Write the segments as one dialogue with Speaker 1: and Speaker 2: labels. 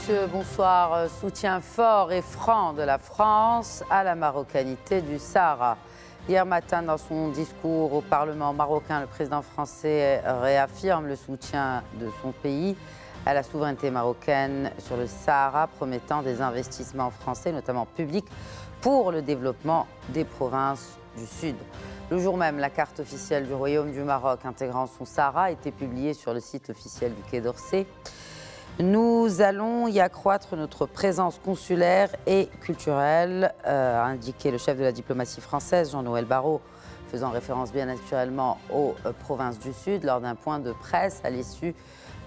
Speaker 1: messieurs, bonsoir. Soutien fort et franc de la France à la marocanité du Sahara. Hier matin, dans son discours au Parlement marocain, le président français réaffirme le soutien de son pays à la souveraineté marocaine sur le Sahara, promettant des investissements français, notamment publics, pour le développement des provinces du Sud. Le jour même, la carte officielle du Royaume du Maroc intégrant son Sahara a été publiée sur le site officiel du Quai d'Orsay. Nous allons y accroître notre présence consulaire et culturelle, a indiqué le chef de la diplomatie française, Jean-Noël Barrot, faisant référence bien naturellement aux provinces du Sud, lors d'un point de presse à l'issue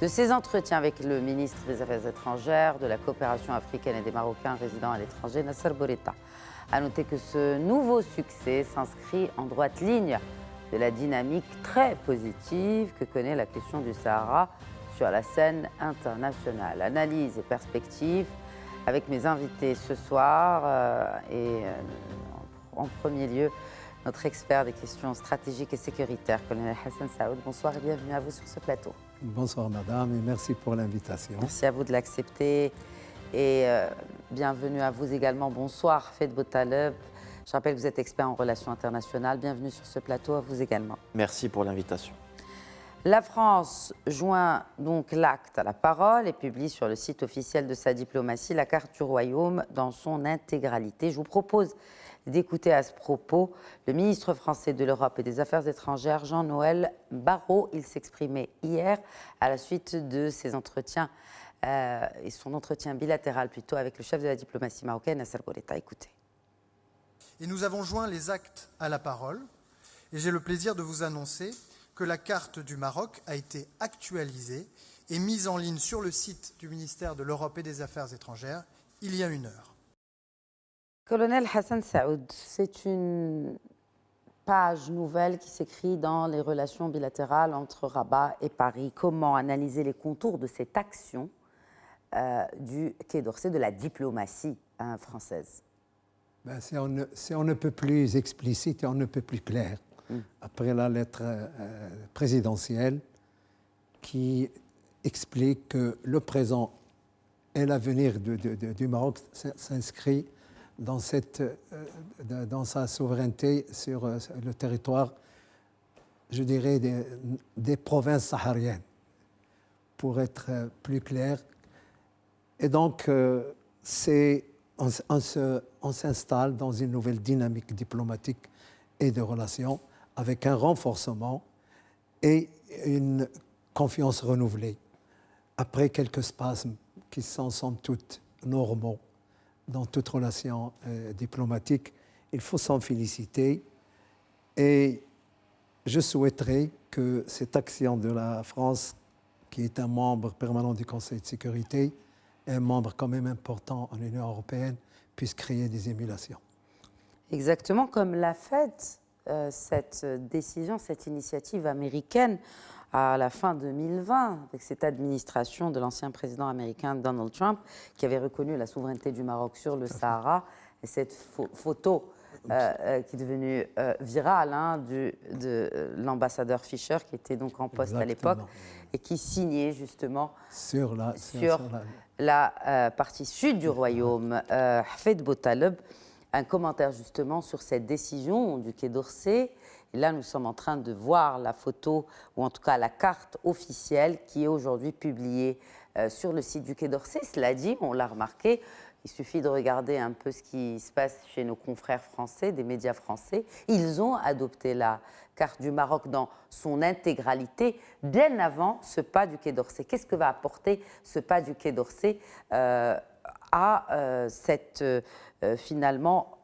Speaker 1: de ses entretiens avec le ministre des Affaires étrangères, de la coopération africaine et des Marocains résidant à l'étranger, Nasser Bourita. A noter que ce nouveau succès s'inscrit en droite ligne de la dynamique très positive que connaît la question du Sahara sur la scène internationale. Analyse et perspective avec mes invités ce soir en premier lieu notre expert des questions stratégiques et sécuritaires, colonel Hassan Saoud. Bonsoir et bienvenue à vous sur ce plateau.
Speaker 2: Bonsoir madame et merci pour l'invitation.
Speaker 1: Merci à vous de l'accepter et bienvenue à vous également. Bonsoir Fed Botaleb. Je rappelle que vous êtes expert en relations internationales. Bienvenue sur ce plateau, à vous également.
Speaker 3: Merci pour l'invitation.
Speaker 1: La France joint donc l'acte à la parole et publie sur le site officiel de sa diplomatie la carte du Royaume dans son intégralité. Je vous propose d'écouter à ce propos le ministre français de l'Europe et des Affaires étrangères, Jean-Noël Barrot. Il s'exprimait hier à la suite de ses entretiens et son entretien bilatéral plutôt avec le chef de la diplomatie marocaine, Nasser Bourita. Écoutez.
Speaker 4: Et nous avons joint les actes à la parole et j'ai le plaisir de vous annoncer que la carte du Maroc a été actualisée et mise en ligne sur le site du ministère de l'Europe et des Affaires étrangères il y a 1 heure.
Speaker 1: Colonel Hassan Saoud, c'est une page nouvelle qui s'écrit dans les relations bilatérales entre Rabat et Paris. Comment analyser les contours de cette action du Quai d'Orsay, de la diplomatie française?
Speaker 2: C'est on ne peut plus explicite et on ne peut plus clair. Après la lettre présidentielle qui explique que le présent et l'avenir du Maroc s'inscrit dans sa souveraineté sur le territoire, je dirais, des provinces sahariennes, pour être plus clair. Et donc, on s'installe dans une nouvelle dynamique diplomatique et de relations, avec un renforcement et une confiance renouvelée. Après quelques spasmes qui sont somme toute normaux dans toute relation diplomatique, il faut s'en féliciter. Et je souhaiterais que cette action de la France, qui est un membre permanent du Conseil de sécurité, un membre quand même important en Union européenne, puisse créer des émulations.
Speaker 1: Exactement comme l'a fait cette décision, cette initiative américaine à la fin 2020, avec cette administration de l'ancien président américain Donald Trump, qui avait reconnu la souveraineté du Maroc sur le Sahara. Et cette photo qui est devenue virale de l'ambassadeur Fisher, qui était donc en poste à l'époque, et qui signait justement sur la partie sud du royaume, Fed Botaleb, un commentaire justement sur cette décision du Quai d'Orsay. Et là, nous sommes en train de voir la photo, ou en tout cas la carte officielle qui est aujourd'hui publiée sur le site du Quai d'Orsay. Cela dit, on l'a remarqué, il suffit de regarder un peu ce qui se passe chez nos confrères français, des médias français. Ils ont adopté la carte du Maroc dans son intégralité bien avant ce pas du Quai d'Orsay. Qu'est-ce que va apporter ce pas du Quai d'Orsay à cette finalement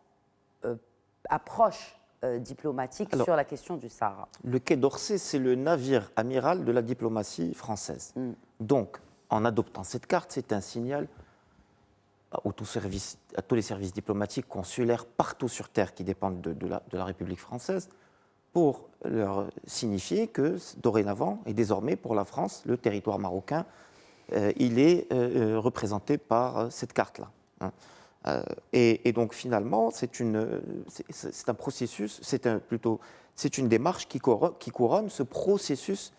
Speaker 1: approche diplomatique sur la question du Sahara?
Speaker 3: Le Quai d'Orsay, c'est le navire amiral de la diplomatie française. Donc, en adoptant cette carte, c'est un signal à tous les services diplomatiques, consulaires, partout sur Terre qui dépendent de la République française, pour leur signifier que dorénavant et désormais pour la France, le territoire marocain, il est représenté par cette carte-là. Et donc finalement, c'est un processus, c'est une démarche qui couronne ce processus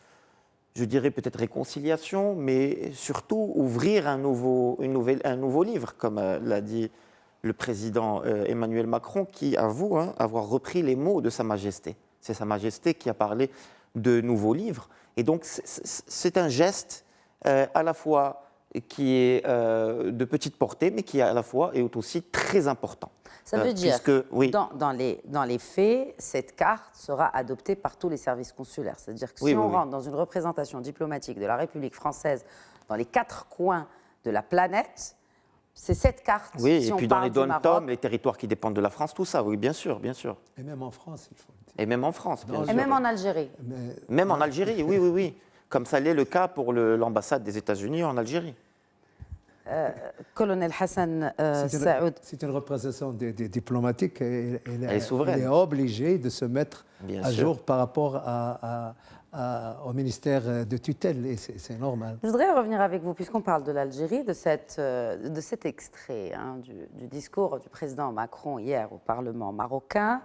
Speaker 3: je dirais peut-être réconciliation, mais surtout ouvrir un nouveau livre, comme l'a dit le président Emmanuel Macron, qui avoue avoir repris les mots de Sa Majesté. C'est Sa Majesté qui a parlé de nouveaux livres. Et donc, c'est un geste à la fois qui est de petite portée, mais qui à la fois est aussi très important.
Speaker 1: Ça veut dire,
Speaker 3: oui.
Speaker 1: dans les faits, cette carte sera adoptée par tous les services consulaires. C'est-à-dire que si on rentre dans une représentation diplomatique de la République française dans les 4 coins de la planète, c'est cette carte.
Speaker 3: Oui,
Speaker 1: si
Speaker 3: et puis dans les dom-tom, les territoires qui dépendent de la France, tout ça, oui, bien sûr, bien sûr.
Speaker 2: Et même en France, il faut le dire.
Speaker 3: Et même en France, bien sûr.
Speaker 1: Et même en Algérie.
Speaker 3: Même en Algérie, oui, oui, oui. Comme ça l'est le cas pour l'ambassade des États-Unis en Algérie.
Speaker 1: Colonel Hassan Saoud.
Speaker 2: C'est une représentation des diplomatiques. Elle
Speaker 3: est souveraine.
Speaker 2: Elle est obligée de se mettre
Speaker 3: bien
Speaker 2: à
Speaker 3: sûr.
Speaker 2: jour par rapport au ministère de tutelle, et c'est normal.
Speaker 1: Je voudrais revenir avec vous, puisqu'on parle de l'Algérie, de cet extrait du discours du président Macron hier au Parlement marocain.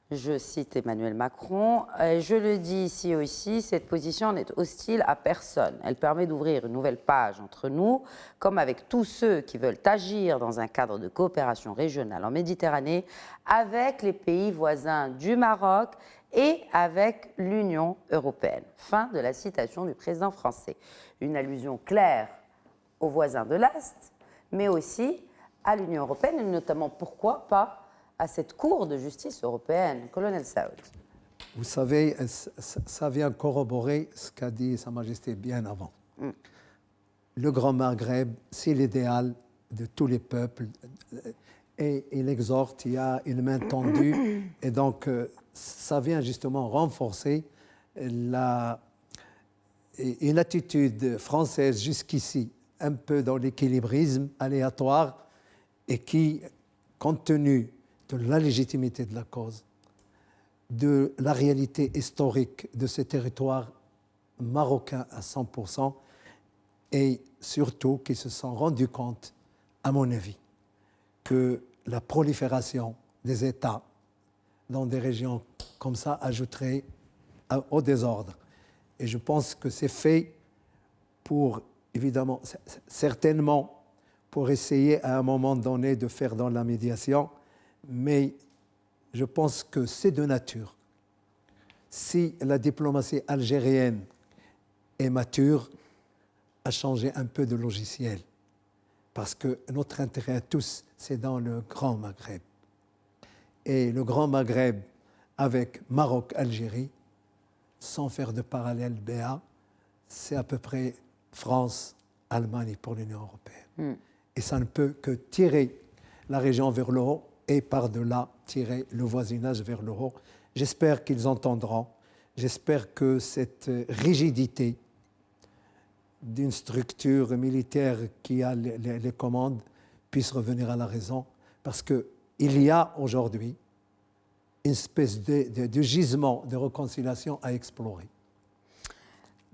Speaker 1: Je cite Emmanuel Macron, je le dis ici aussi, cette position n'est hostile à personne. Elle permet d'ouvrir une nouvelle page entre nous, comme avec tous ceux qui veulent agir dans un cadre de coopération régionale en Méditerranée, avec les pays voisins du Maroc et avec l'Union européenne. Fin de la citation du président français. Une allusion claire aux voisins de l'Est, mais aussi à l'Union européenne, et notamment, pourquoi pas, à cette Cour de justice européenne. Colonel Saoud.
Speaker 2: Vous savez, ça vient corroborer ce qu'a dit Sa Majesté bien avant. Le Grand Maghreb, c'est l'idéal de tous les peuples. Et il exhorte, il y a une main tendue. Et donc, ça vient justement renforcer une attitude française jusqu'ici, un peu dans l'équilibrisme aléatoire, et qui, compte tenu de la légitimité de la cause, de la réalité historique de ces territoires marocains à 100%, et surtout qu'ils se sont rendus compte, à mon avis, que la prolifération des États dans des régions comme ça ajouterait au désordre. Et je pense que c'est fait pour, évidemment, certainement, pour essayer à un moment donné de faire dans la médiation, mais je pense que c'est de nature. Si la diplomatie algérienne est mature, à changer un peu de logiciel, parce que notre intérêt à tous, c'est dans le Grand Maghreb. Et le Grand Maghreb, avec Maroc-Algérie, sans faire de parallèle BA, c'est à peu près France-Allemagne pour l'Union européenne. Et ça ne peut que tirer la région vers le haut, et par-delà tirer le voisinage vers le haut. J'espère qu'ils entendront. J'espère que cette rigidité d'une structure militaire qui a les commandes puisse revenir à la raison, parce qu'il y a aujourd'hui une espèce de gisement de réconciliation à explorer.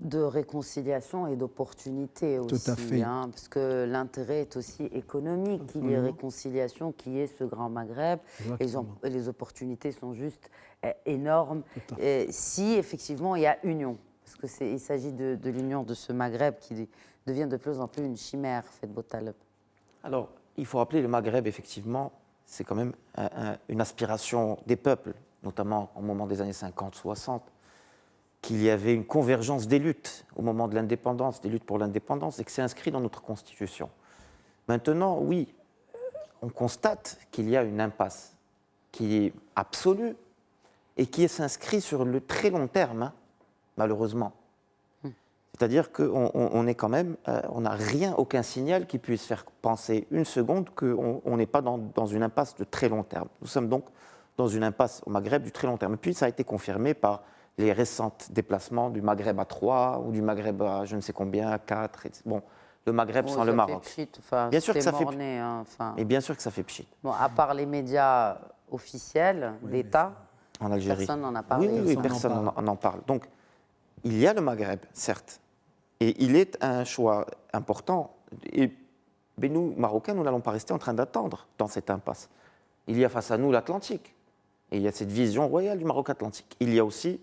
Speaker 1: De réconciliation et d'opportunité aussi.
Speaker 2: Tout à fait.
Speaker 1: Parce que l'intérêt est aussi économique, qu'il y ait réconciliation, qu'il y ait ce Grand Maghreb. Et les opportunités sont juste énormes. Si effectivement il y a union, parce qu'il s'agit de l'union de ce Maghreb qui devient de plus en plus une chimère, Feth Boutaleb.
Speaker 3: Alors, il faut rappeler le Maghreb, effectivement, c'est quand même une aspiration des peuples, notamment au moment des années 50-60, qu'il y avait une convergence des luttes au moment de l'indépendance, des luttes pour l'indépendance, et que c'est inscrit dans notre Constitution. Maintenant, oui, on constate qu'il y a une impasse qui est absolue et qui s'inscrit sur le très long terme, malheureusement. C'est-à-dire qu'on est quand même, on n'a rien, aucun signal qui puisse faire penser une seconde qu'on n'est pas dans une impasse de très long terme. Nous sommes donc dans une impasse au Maghreb du très long terme. Et puis ça a été confirmé par les récents déplacements du Maghreb à 3 ou du Maghreb à je ne sais combien, à 4. Bon, le Maghreb sans le Maroc.
Speaker 1: Bien sûr que ça fait
Speaker 3: pchit. Et bien sûr que ça fait pchit.
Speaker 1: Bon, à part les médias officiels d'État,
Speaker 3: en Algérie,
Speaker 1: personne n'en a parlé.
Speaker 3: Oui, personne n'en parle. Donc, il y a le Maghreb, certes, et il est un choix important. Mais nous, Marocains, nous n'allons pas rester en train d'attendre dans cette impasse. Il y a face à nous l'Atlantique, et il y a cette vision royale du Maroc atlantique. Il y a aussi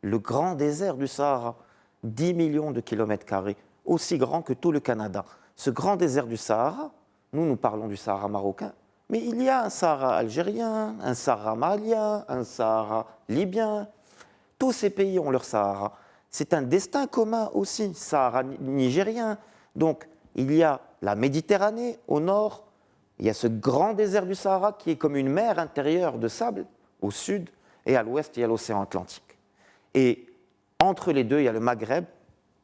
Speaker 3: le grand désert du Sahara. 10 millions de kilomètres carrés, aussi grand que tout le Canada. Ce grand désert du Sahara, nous parlons du Sahara marocain, mais il y a un Sahara algérien, un Sahara malien, un Sahara libyen. Tous ces pays ont leur Sahara. C'est un destin commun aussi, Sahara nigérien. Donc, il y a la Méditerranée au nord, il y a ce grand désert du Sahara qui est comme une mer intérieure de sable au sud, et à l'ouest, il y a l'océan Atlantique. Et entre les deux, il y a le Maghreb,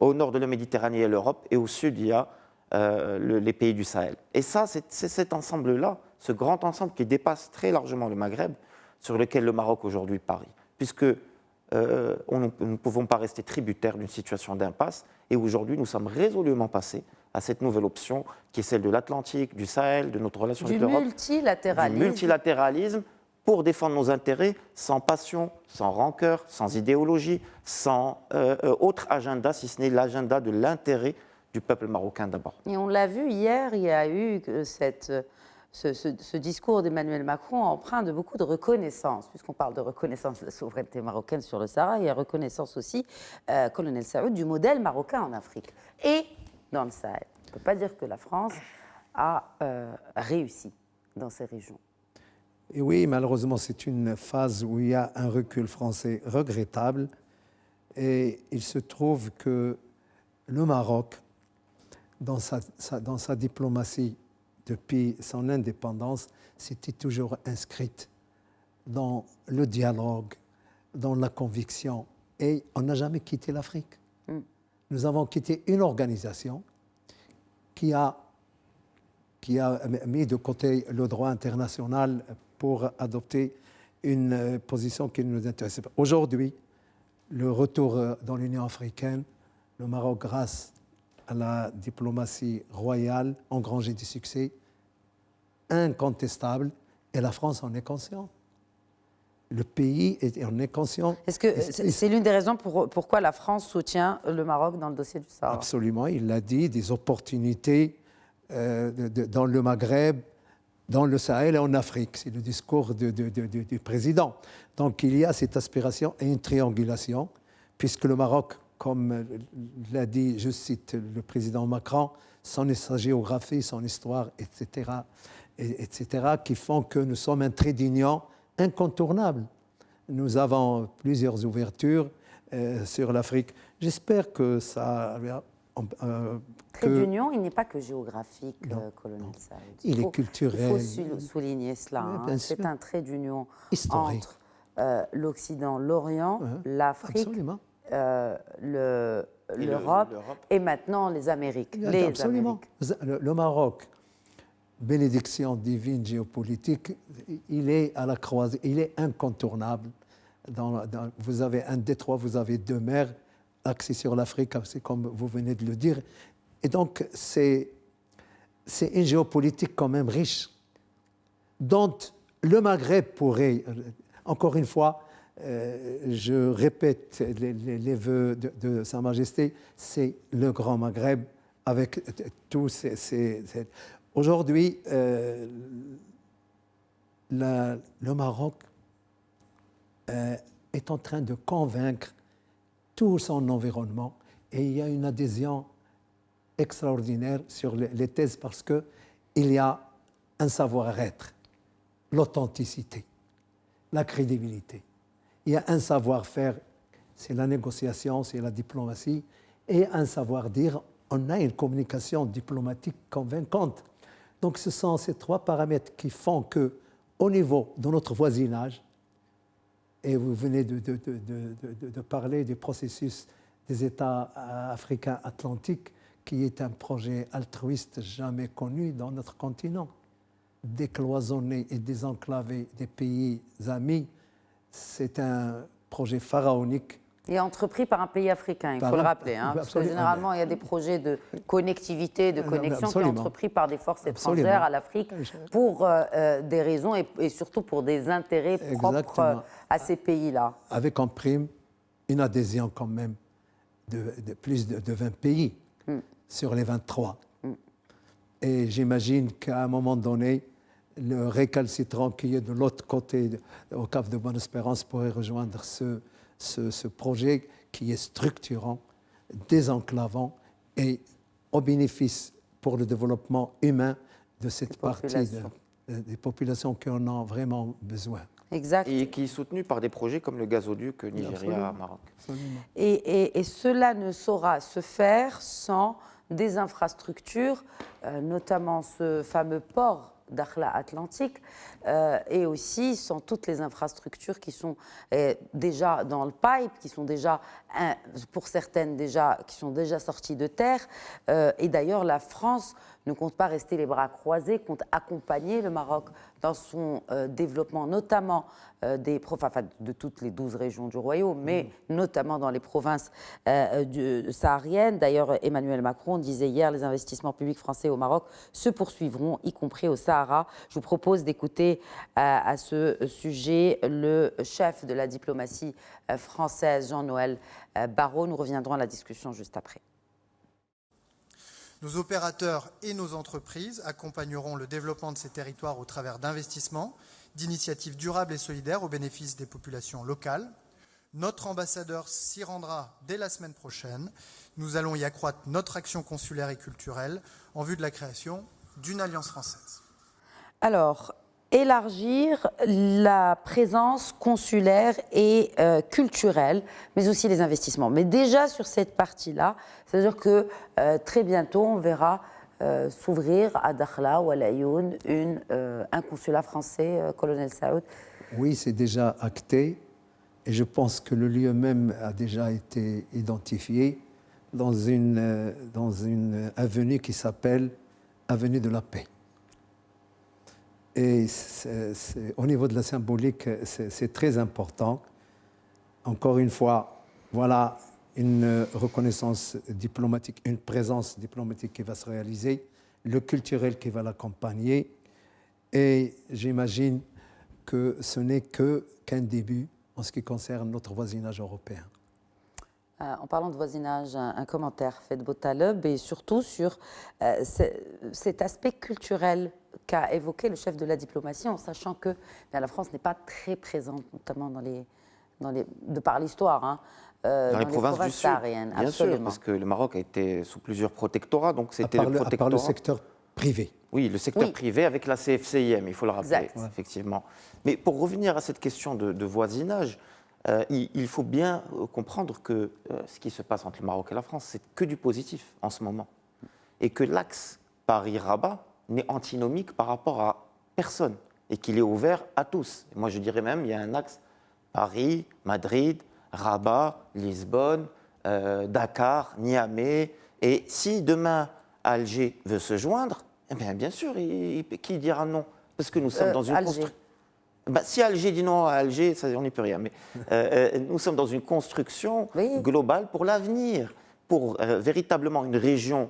Speaker 3: au nord de la Méditerranée et l'Europe, et au sud, il y a les pays du Sahel. Et ça, c'est cet ensemble-là, ce grand ensemble qui dépasse très largement le Maghreb, sur lequel le Maroc aujourd'hui parie. Puisque nous ne pouvons pas rester tributaires d'une situation d'impasse, et aujourd'hui, nous sommes résolument passés à cette nouvelle option qui est celle de l'Atlantique, du Sahel, de notre relation avec l'Europe.
Speaker 1: Du
Speaker 3: multilatéralisme pour défendre nos intérêts sans passion, sans rancœur, sans idéologie, sans autre agenda, si ce n'est l'agenda de l'intérêt du peuple marocain d'abord.
Speaker 1: Et on l'a vu hier, il y a eu ce discours d'Emmanuel Macron empreint de beaucoup de reconnaissance, puisqu'on parle de reconnaissance de la souveraineté marocaine sur le Sahara, il y a reconnaissance aussi, colonel Saoud, du modèle marocain en Afrique et dans le Sahel. On ne peut pas dire que la France a réussi dans ces régions.
Speaker 2: Et oui, malheureusement, c'est une phase où il y a un recul français regrettable. Et il se trouve que le Maroc, dans sa diplomatie depuis son indépendance, s'était toujours inscrite dans le dialogue, dans la conviction. Et on n'a jamais quitté l'Afrique. Nous avons quitté une organisation qui a mis de côté le droit international pour adopter une position qui ne nous intéressait pas. Aujourd'hui, le retour dans l'Union africaine, le Maroc, grâce à la diplomatie royale, a engrangé des succès incontestables, et la France en est consciente. Le pays en est conscient.
Speaker 1: Est-ce que c'est l'une des raisons pourquoi la France soutient le Maroc dans le dossier du Sahara?
Speaker 2: Absolument, il l'a dit, des opportunités dans le Maghreb, dans le Sahel et en Afrique. C'est le discours du président. Donc il y a cette aspiration et une triangulation, puisque le Maroc, comme l'a dit, je cite le président Macron, sa géographie, son histoire, etc., qui font que nous sommes un trait d'union incontournable. Nous avons plusieurs ouvertures sur l'Afrique. J'espère que ça...
Speaker 1: Trait d'union, il n'est pas que géographique, colonel Saoud.
Speaker 2: Il est culturel.
Speaker 1: Il faut souligner cela.
Speaker 2: Oui,
Speaker 1: c'est un trait d'union
Speaker 2: historique
Speaker 1: entre l'Occident, l'Orient, l'Afrique, l'Europe et maintenant les Amériques.
Speaker 2: Absolument. Le Maroc, bénédiction divine géopolitique, il est à la croisée, il est incontournable. Vous avez un détroit, vous avez deux mers, axé sur l'Afrique, c'est comme vous venez de le dire. Et donc, c'est une géopolitique quand même riche, dont le Maghreb pourrait, encore une fois, je répète les vœux de Sa Majesté, c'est le Grand Maghreb avec tous ces... Aujourd'hui, le Maroc est en train de convaincre tout son environnement, et il y a une adhésion extraordinaire sur les thèses parce qu'il y a un savoir-être, l'authenticité, la crédibilité. Il y a un savoir-faire, c'est la négociation, c'est la diplomatie, et un savoir-dire, on a une communication diplomatique convaincante. Donc ce sont ces trois paramètres qui font qu'au niveau de notre voisinage, et vous venez de parler du processus des États africains atlantiques, qui est un projet altruiste jamais connu dans notre continent. Décloisonner et désenclaver des pays amis, c'est un projet pharaonique.
Speaker 1: Et entrepris par un pays africain, il faut le rappeler. Parce que généralement, il y a des projets de connectivité, de connexion qui sont entrepris par des forces étrangères à l'Afrique pour des raisons et surtout pour des intérêts propres à ces pays-là.
Speaker 2: Avec en prime une adhésion quand même de plus de 20 pays sur les 23. Et j'imagine qu'à un moment donné, le récalcitrant qui est de l'autre côté, au Cap de Bonne-Espérance, pourrait rejoindre ce projet qui est structurant désenclavant et au bénéfice pour le développement humain de cette partie des populations qui en ont vraiment besoin.
Speaker 1: Exact.
Speaker 3: Et qui est soutenu par des projets comme le gazoduc Nigeria-Maroc.
Speaker 1: Et cela ne saura se faire sans des infrastructures, notamment ce fameux port Dakhla Atlantique, et aussi sans toutes les infrastructures qui sont déjà dans le pipe, qui sont déjà, pour certaines déjà, qui sont déjà sorties de terre. Et d'ailleurs, la France ne compte pas rester les bras croisés, compte accompagner le Maroc dans son développement, notamment de toutes les 12 régions du royaume, mais notamment dans les provinces sahariennes. D'ailleurs, Emmanuel Macron disait hier, les investissements publics français au Maroc se poursuivront, y compris au Sahara. Je vous propose d'écouter à ce sujet le chef de la diplomatie française, Jean-Noël Barrot. Nous reviendrons à la discussion juste après.
Speaker 4: Nos opérateurs et nos entreprises accompagneront le développement de ces territoires au travers d'investissements, d'initiatives durables et solidaires au bénéfice des populations locales. Notre ambassadeur s'y rendra dès la semaine prochaine. Nous allons y accroître notre action consulaire et culturelle en vue de la création d'une alliance française.
Speaker 1: Alors, élargir la présence consulaire et culturelle, mais aussi les investissements. Mais déjà sur cette partie-là, c'est-à-dire que très bientôt, on verra s'ouvrir à Dakhla ou à Laayoune un consulat français, colonel Saoud.
Speaker 2: Oui, c'est déjà acté et je pense que le lieu même a déjà été identifié dans une avenue qui s'appelle Avenue de la Paix. Et au niveau de la symbolique, c'est très important. Encore une fois, voilà une reconnaissance diplomatique, une présence diplomatique qui va se réaliser, le culturel qui va l'accompagner. Et j'imagine que ce n'est qu'un début en ce qui concerne notre voisinage européen.
Speaker 1: En parlant de voisinage, un commentaire fait de Botaleb et surtout sur cet aspect culturel qu'a évoqué le chef de la diplomatie, en sachant que la France n'est pas très présente, notamment de par l'histoire,
Speaker 3: dans les provinces du Sud,
Speaker 1: sahariennes.
Speaker 3: Bien
Speaker 1: absolument.
Speaker 3: sûr, parce que le Maroc a été sous plusieurs protectorats, donc c'était le protectorat.
Speaker 2: À part le secteur privé.
Speaker 3: Oui, le secteur privé avec la CFCIM, il faut le rappeler,
Speaker 1: Exact.
Speaker 3: effectivement. Mais pour revenir à cette question de voisinage, il faut bien comprendre que ce qui se passe entre le Maroc et la France, c'est que du positif en ce moment. Et que l'axe Paris-Rabat n'est antinomique par rapport à personne et qu'il est ouvert à tous. Et moi, je dirais même il y a un axe Paris, Madrid, Rabat, Lisbonne, Dakar, Niamey. Et si demain Alger veut se joindre, eh bien sûr, qui dira non? Parce que nous sommes dans une construction. Si Alger dit non à Alger, ça, on n'y peut rien. Mais nous sommes dans une construction globale pour l'avenir, pour véritablement une région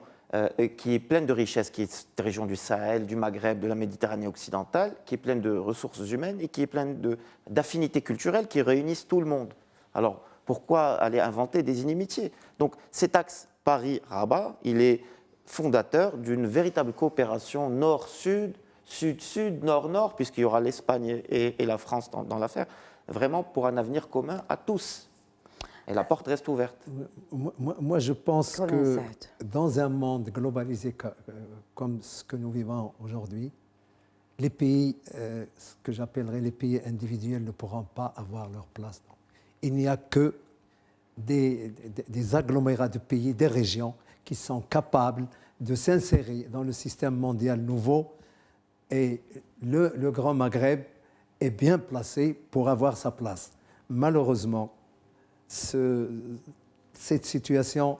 Speaker 3: qui est pleine de richesses, qui est cette région du Sahel, du Maghreb, de la Méditerranée occidentale, qui est pleine de ressources humaines et qui est pleine d'affinités culturelles qui réunissent tout le monde. Alors, pourquoi aller inventer des inimitiés? Donc, cet axe Paris-Rabat, il est fondateur d'une véritable coopération nord-sud, sud-sud, nord-nord, puisqu'il y aura l'Espagne et la France dans l'affaire, vraiment pour un avenir commun à tous. Et la porte reste ouverte.
Speaker 2: Moi, je pense que dans un monde globalisé comme ce que nous vivons aujourd'hui, les pays, ce que j'appellerais les pays individuels, ne pourront pas avoir leur place. Il n'y a que des agglomérats de pays, des régions qui sont capables de s'insérer dans le système mondial nouveau. Et le Grand Maghreb est bien placé pour avoir sa place. Malheureusement, cette situation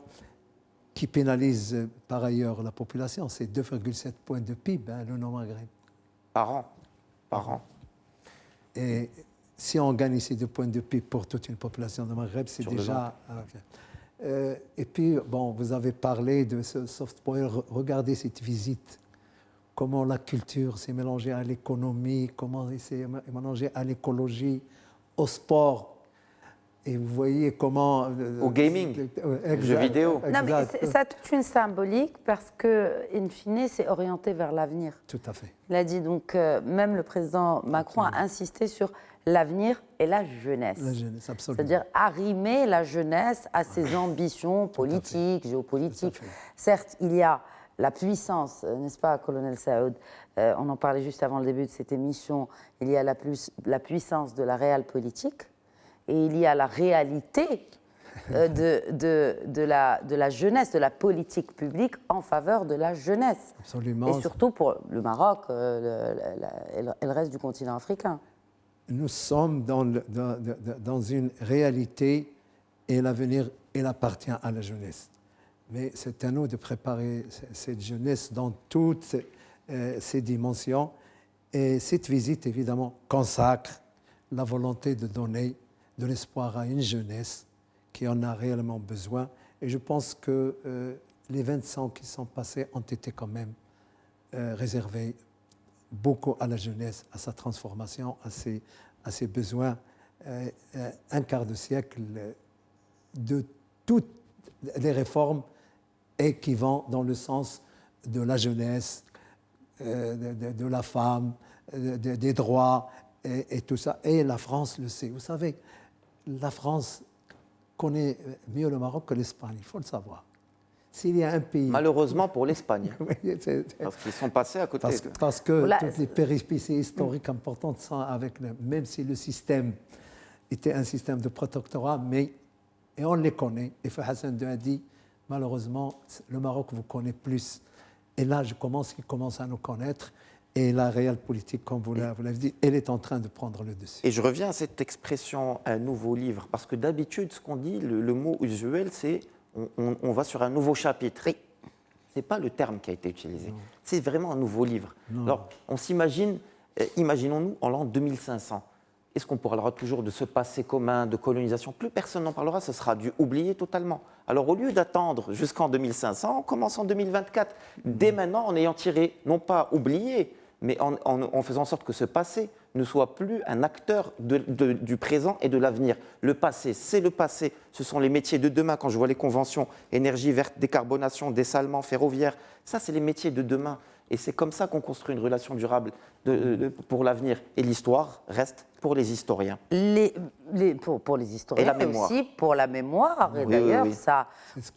Speaker 2: qui pénalise par ailleurs la population, c'est 2,7 points de PIB, le Nord-Maghreb.
Speaker 3: Par an.
Speaker 2: Et si on gagne ces 2 points de PIB pour toute une population du Maghreb, c'est déjà... et puis, bon, vous avez parlé de ce soft power. Regardez cette visite. Comment la culture s'est mélangée à l'économie, comment elle s'est mélangée à l'écologie, au sport. Et vous voyez comment...
Speaker 3: Au gaming, jeux vidéo.
Speaker 1: Non, mais ça a toute une symbolique parce que, in fine, c'est orienté vers l'avenir.
Speaker 2: Tout à fait.
Speaker 1: Il a dit donc, même le président Macron a insisté sur l'avenir et la jeunesse.
Speaker 2: La jeunesse, absolument.
Speaker 1: C'est-à-dire arrimer la jeunesse à ses ambitions politiques, géopolitiques. Certes, il y a la puissance, n'est-ce pas, colonel Saoud, on en parlait juste avant le début de cette émission, il y a la puissance de la réelle politique et il y a la réalité de la jeunesse, de la politique publique en faveur de la jeunesse.
Speaker 2: Absolument.
Speaker 1: Et surtout pour le Maroc et le reste du continent africain.
Speaker 2: Nous sommes dans une réalité et l'avenir, il appartient à la jeunesse. Mais c'est à nous de préparer cette jeunesse dans toutes ses dimensions. Et cette visite, évidemment, consacre la volonté de donner de l'espoir à une jeunesse qui en a réellement besoin. Et je pense que les 20 ans qui sont passés ont été quand même réservés beaucoup à la jeunesse, à sa transformation, à ses besoins. Un quart de siècle de toutes les réformes et qui vont dans le sens de la jeunesse, de la femme, des droits et tout ça. Et la France le sait. Vous savez, la France connaît mieux le Maroc que l'Espagne, il faut le savoir. S'il y a un pays...
Speaker 3: Malheureusement pour l'Espagne, parce qu'ils sont passés à côté.
Speaker 2: Parce que toutes les péripéties historiques importantes sont avec nous, même si le système était un système de protectorat, et on les connaît. Et Hassan II a dit, malheureusement, le Maroc vous connaît plus. Et là, il commence à nous connaître. Et la réelle politique, comme vous l'avez dit, elle est en train de prendre le dessus.
Speaker 3: Et je reviens à cette expression, un nouveau livre, parce que d'habitude, ce qu'on dit, le mot usuel, c'est on va sur un nouveau chapitre. Ce n'est pas le terme qui a été utilisé. C'est vraiment un nouveau livre.
Speaker 2: Non.
Speaker 3: Alors, on s'imagine, imaginons-nous en l'an 2500. Est-ce qu'on parlera toujours de ce passé commun, de colonisation? Plus personne n'en parlera, ce sera dû oublier totalement. Alors, au lieu d'attendre jusqu'en 2500, on commence en 2024. Dès maintenant, en ayant tiré, non pas oublié, mais en faisant en sorte que ce passé ne soit plus un acteur du présent et de l'avenir. Le passé, c'est le passé. Ce sont les métiers de demain. Quand je vois les conventions, énergie verte, décarbonation, dessalement, ferroviaire, ça, c'est les métiers de demain. Et c'est comme ça qu'on construit une relation durable pour l'avenir. Et l'histoire reste pour les historiens.
Speaker 1: Pour les historiens,
Speaker 3: et la
Speaker 1: mais
Speaker 3: mémoire.
Speaker 1: aussi pour la mémoire. Et d'ailleurs,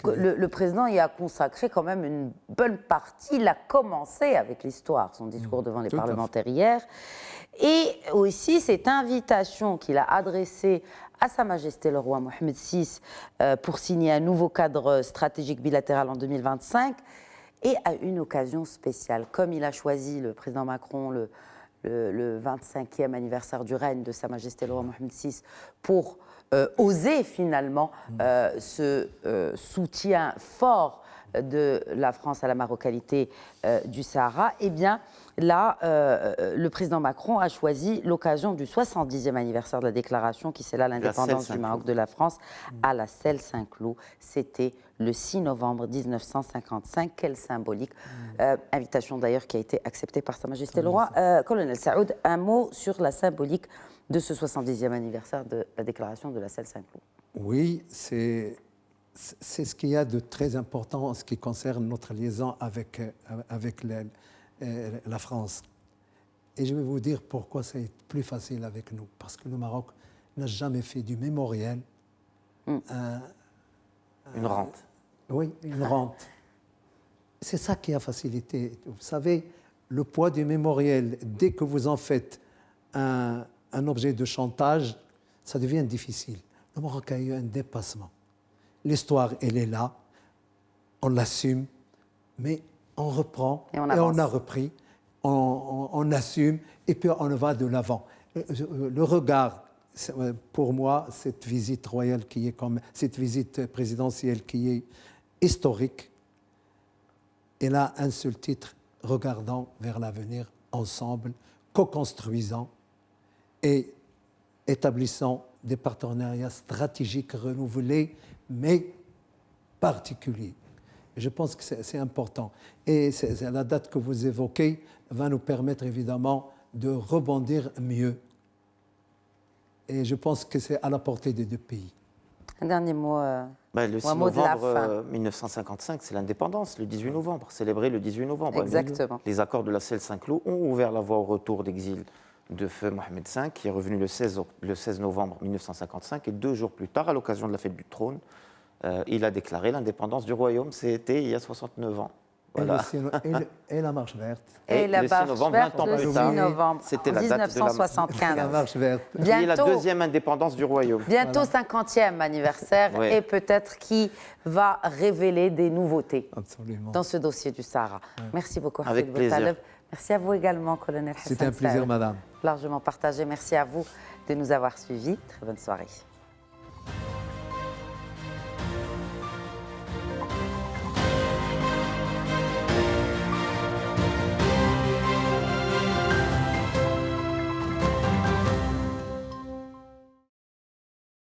Speaker 1: le président y a consacré quand même une bonne partie. Il a commencé avec l'histoire, son discours devant les parlementaires hier. Et aussi cette invitation qu'il a adressée à Sa Majesté le roi Mohamed VI pour signer un nouveau cadre stratégique bilatéral en 2025 et à une occasion spéciale. Comme il a choisi, le président Macron, le 25e anniversaire du règne de Sa Majesté le roi Mohamed VI pour oser finalement ce soutien fort de la France à la marocanité du Sahara, eh bien là, le président Macron a choisi l'occasion du 70e anniversaire de la déclaration qui scella l'indépendance du Maroc de la France à la Celle Saint-Cloud. C'était le 6 novembre 1955. Quelle symbolique. Invitation d'ailleurs qui a été acceptée par Sa Majesté le Roi. Colonel Saoud, un mot sur la symbolique de ce 70e anniversaire de la déclaration de la Celle Saint-Cloud.
Speaker 2: Oui, c'est ce qu'il y a de très important en ce qui concerne notre liaison avec la France. Et je vais vous dire pourquoi c'est plus facile avec nous. Parce que le Maroc n'a jamais fait du mémorial
Speaker 3: une rente.
Speaker 2: Oui, une rente. C'est ça qui a facilité. Vous savez, le poids du mémorial, dès que vous en faites un objet de chantage, ça devient difficile. Le Maroc a eu un dépassement. L'histoire, elle est là, on l'assume, mais on reprend, et on a repris, on assume, et puis on va de l'avant. Le regard, pour moi, cette visite royale qui est comme cette visite présidentielle qui est historique, elle a un seul titre, regardant vers l'avenir ensemble, co-construisant et établissant des partenariats stratégiques renouvelés, mais particuliers. Je pense que c'est important. Et la date que vous évoquez va nous permettre évidemment de rebondir mieux Et je pense que c'est à la portée des deux pays.
Speaker 1: Un dernier mot.
Speaker 3: Le
Speaker 1: ou
Speaker 3: 6
Speaker 1: un mot de la
Speaker 3: novembre
Speaker 1: fin.
Speaker 3: 1955, c'est l'indépendance, le 18 novembre, célébré le 18 novembre.
Speaker 1: Exactement.
Speaker 3: Les accords de la Celle-Saint-Cloud ont ouvert la voie au retour d'exil de feu Mohamed V, qui est revenu le 16 novembre 1955, et 2 jours plus tard, à l'occasion de la fête du trône, il a déclaré l'indépendance du royaume. C'était il y a 69 ans. Voilà.
Speaker 2: Et la marche verte.
Speaker 1: Et la
Speaker 3: le 6
Speaker 1: marche
Speaker 3: novembre,
Speaker 1: verte
Speaker 3: 20 ans
Speaker 1: le
Speaker 3: plus
Speaker 1: 6
Speaker 3: tard,
Speaker 1: novembre
Speaker 3: c'était la date de la
Speaker 1: 1975.
Speaker 2: La marche verte.
Speaker 3: Qui est la
Speaker 1: Bientôt,
Speaker 3: deuxième indépendance du royaume.
Speaker 1: bientôt 50e anniversaire
Speaker 3: Ouais.
Speaker 1: et peut-être qui va révéler des nouveautés
Speaker 2: Absolument.
Speaker 1: dans ce dossier du Sahara. Merci beaucoup.
Speaker 3: Avec
Speaker 1: Hafid
Speaker 3: plaisir.
Speaker 1: Boutaleb. Merci à vous également, colonel Hassan
Speaker 2: C'était un plaisir,
Speaker 1: Saad.
Speaker 2: madame.
Speaker 1: Largement partagé. Merci à vous de nous avoir suivis. Très bonne soirée.